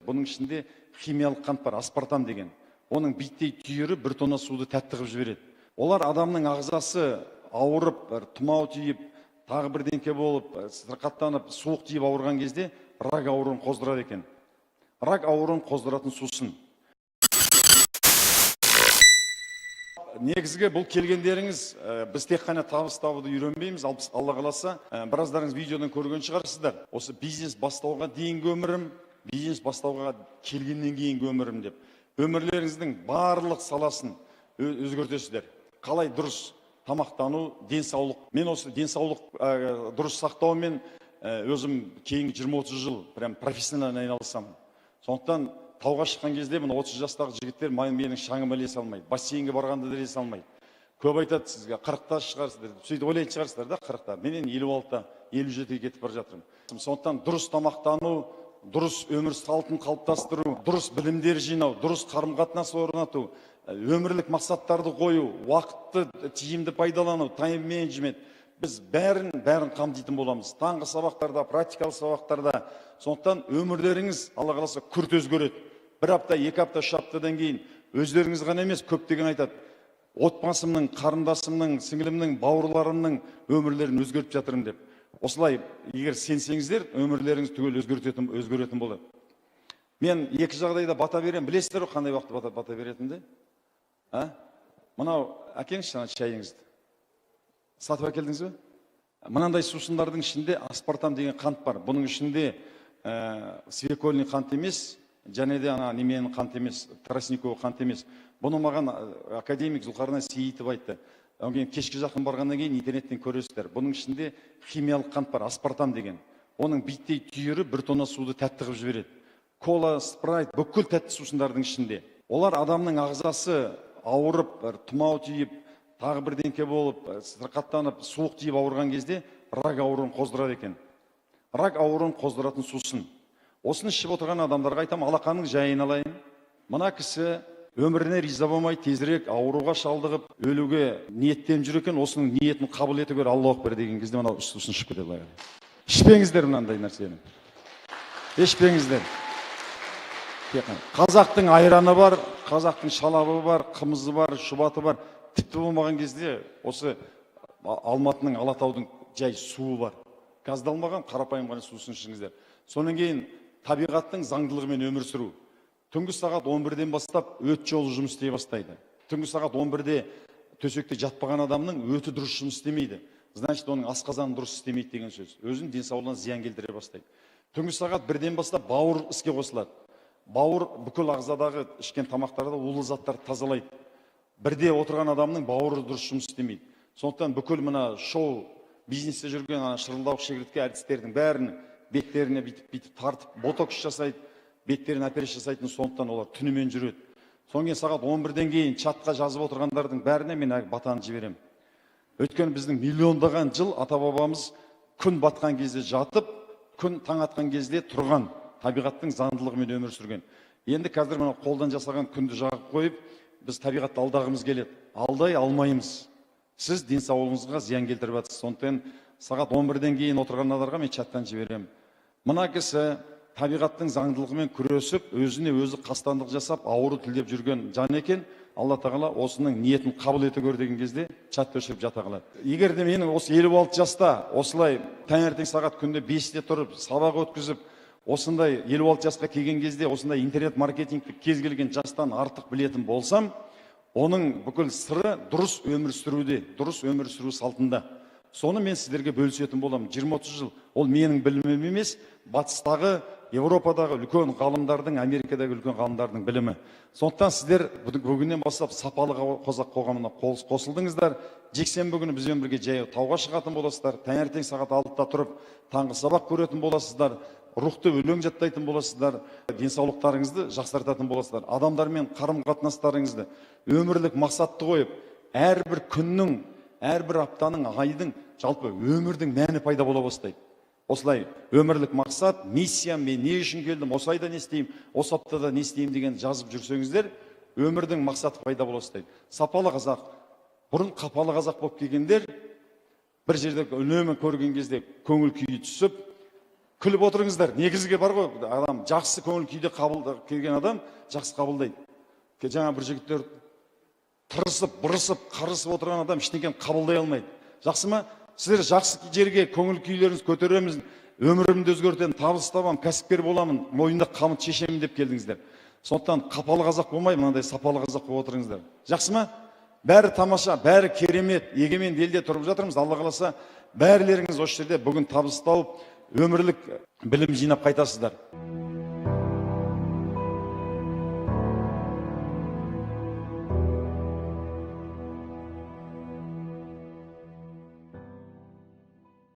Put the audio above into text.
Бұның ішінде химиялық қант бар, аспартам деген. Оның биттей түйірі 1 тонна суды тәтті қылып жібереді. Олар адамның ағзасы ауырып, тұмау тиіп, тағы бірдеңке болып, сырқаттанып, суық тиіп ауырған кезде рак ауруын қоздырады екен. Рак ауруын қоздыратын сусын. Негізгі бұл келгендеріңіз, біз тек қана табыс табуды үйренбейміз, Алла қаласа, біраздарыңыз видеодан көрген шығарсыздар. Осы бизнес бастауға дейінгі өмірім, бизнес бастауға келгеннен кейінгі өмірім деп. Өмірлеріңіздің барлық саласын өзгертесіздер. Қалай дұрыс тамақтану, денсаулық. Мен осы денсаулық дұрыс сақтаумен өзім кейінгі 20-30 жыл прям профессионально айналысамын. Сондықтан тауға шыққан кезде 30 жастағы жігіттер менің шаңыма ілесе алмайды, бассейнге барғанда да ілесе алмайды. Көп айтады сізге, 40-та шығарсыздар, сөйтіп ойлайтын шығарсыздар да, 40-та. Менен 56-та, 57-ге кетіп бара жатырмын. Сондықтан дұрыс тамақтану, дұрыс өмір салтын қалыптастыру, дұрыс білімдер жинау, дұрыс қарым-қатынас орнату, өмірлік мақсаттарды қою, уақытты тиімді пайдалану, тайм менеджмент. Біз бәрін қамтитын боламыз. Таңғы сабақтарда, практикалық сабақтарда. Сондықтан өмірлеріңіз, Алла қаласа, күрт өзгереді. 1 апта, 2 апта, 3 аптадан кейін өздеріңіз ғана емес, көптеген айтады. Отбасымның, қарындасымның, сіңілімнің, бауырларымның өмірлерін өзгертіп жатырмын деп. Осылай, егер сенсеңіздер, өмірлеріңіз түгел өзгеретін болады. Мен екі жағдайда бата берем. Білесіздер ғой, қандай уақытта бата беретінді? Мынау, әкеңізші шайыңызды. Сатып әкелдіңіз бе? Мынандай сусындардың ішінде аспартам деген қант бар. Бұның ішінде свекольный қант емес, және де неменің қант емес, тростниковый қант емес. Бұны маған академик Зұлқарнай Сейітов айтты. Кешке жақын барғаннан кейін интернеттен көресіздер. Бұның ішінде химиялық қант бар, аспартам деген. Оның биттей түйірі 1 тонна суды тәтті қылып жібереді. Кола, спрайт, бүкіл тәтті сусындардың ішінде. Олар адамның ағзасы ауырып, тұмау тиіп, тағы бірдеңке болып, сырқаттанып, суық тиіп ауырған кезде рак ауруын қоздырады екен. Рак ауруын қоздыратын сусын. Осыны ішіп отырған адамдарға айтам, алақанның жайын алайын. Мына кісі өміріне риза болмай, тезірек ауруға шалдығып, өлуге ниеттен жүр екен, осының ниетін қабыл ете көр, Аллах акбар деген кезде мына сусын ішіп кетеді. Ішпеңіздер мынандай нәрсені. Ішпеңіздер. Қазақтың айраны бар, қазақтың шалабы бар, қымызы бар, шұбаты бар. Тіпті болмаған кезде осы Алматының, Алатаудың жай суы бар. Газдалмаған қарапайым ғана сусын ішіңіздер. Сонан кейін табиғаттың заңдылығымен өмір сүру. Түнгі сағат 11-ден бастап өт жолы жұмыс істей бастайды. Түнгі сағат 11-де төсекте жатпаған адамның өті дұрыс жұмыс істемейді. Значит, оның асқазаны дұрыс істемейді деген сөз. Өзін денсаулығына зиян келтіре бастайды. Түнгі сағат 1-ден бастап бауыр іске қосылады. Бауыр бүкіл ағзадағы ішкен тамақтарды, улы заттарды тазалайды. 1-де отырған адамның бауыры дұрыс жұмыс істемейді. Сондықтан бүкіл мына шоу бизнесте жүрген шырылдауық шегіртке әртістердің бәрін беттеріне бүйтіп тартып, ботокс жасайды, беттеріне операция жасайтын, сондықтан олар түнімен жүреді. Содан кейін сағат 11-ден кейін чатқа жазып отырғандардың бәріне мен батаны жіберем. Өйткені біздің миллиондаған жыл ата-бабамыз күн батқан кезде жатып, күн таң атқан кезде тұрған, табиғаттың заңдылығымен өмір сүрген. Енді қазір мына қолдан жасаған күнді жағып қойып, біз табиғатты алдағымыз келеді. Алдай алмаймыз. Сіз денсаулығыңызға зиян келтіріп жатсыз. Сондықтан сағат 11-ден кейін отырған адамдарға мен чаттан жіберем. Мына кісі табиғаттың заңдылығымен күресіп, өзіне өзі қастандық жасап, ауыру тілдеп жүрген жан екен. Алла тағала осының ниетін қабыл ете көр деген кезде чатты өшіріп жата қалады. Егер де менің осы 56 жаста осылай таңертең сағат күнде 5-те тұрып, сабақ өткізіп, осындай 56 жасқа келген кезде осындай интернет маркетингті кез келген жастан артық білетін болсам, оның бүкіл сыры дұрыс өмір сүруде, дұрыс өмір сүру салтында. Соны мен сіздерге бөлісетін боламын. 20-30 жыл. Ол менің білімім емес, батыстағы, Европадағы үлкен ғалымдардың, Америкадағы үлкен ғалымдардың білімі. Сондықтан сіздер бүгіннен бастап сапалы қазақ қоғамына қосылдыңыздар. Жексенбі күні бізбен бірге жаяу тауға шығатын боласыздар. Таңертең сағат 6-та тұрып, таңғы сабақ көретін боласыздар. Рухты өлең жаттайтын боласыздар. Денсаулықтарыңызды жақсартатын боласыздар. Адамдармен қарым-қатынастарыңызды өмірлік мақсатты қойып, әрбір күннің, әрбір аптаның, айдың, жалпы өмірдің мәні пайда бола бастайды. Осылай өмірлік мақсат, миссия, мен не үшін келдім, осы айда не істеймін, осы аптада не істеймін деген жазып жүрсеңіздер, өмірдің мақсаты пайда бола бастайды. Сапалы қазақ, бұрын қапалы қазақ болып келгендер, бір жерде үнемі көрген кезде көңіл күйі түсіп, күліп отырыңыздар. Негізге бар ғой, адам жақсы көңіл күйде келген адам жақсы қабылдайды. Жаңа бір жігіттер тырысып, бұрысып, қарысып отырған адам ештеңені қабылдай алмайды. Жақсы ма? Сіздер жақсы жерге көңіл күйлеріңіз көтереміз, өмірімді өзгертемін, табыс табамын, кәсіпкер боламын, мойнында қамыт шешемін деп келдіңіздер. Сондықтан қапалы қазақ болмай, мынандай сапалы қазақ болып отырыңыздар. Жақсы ма? Бәрі тамаша, бәрі керемет, егемен елде тұрып жатырмыз. Алла қаласа, бәрлеріңіз осы жерде бүгін табыс тауып, өмірлік білім жинап қайтасыздар.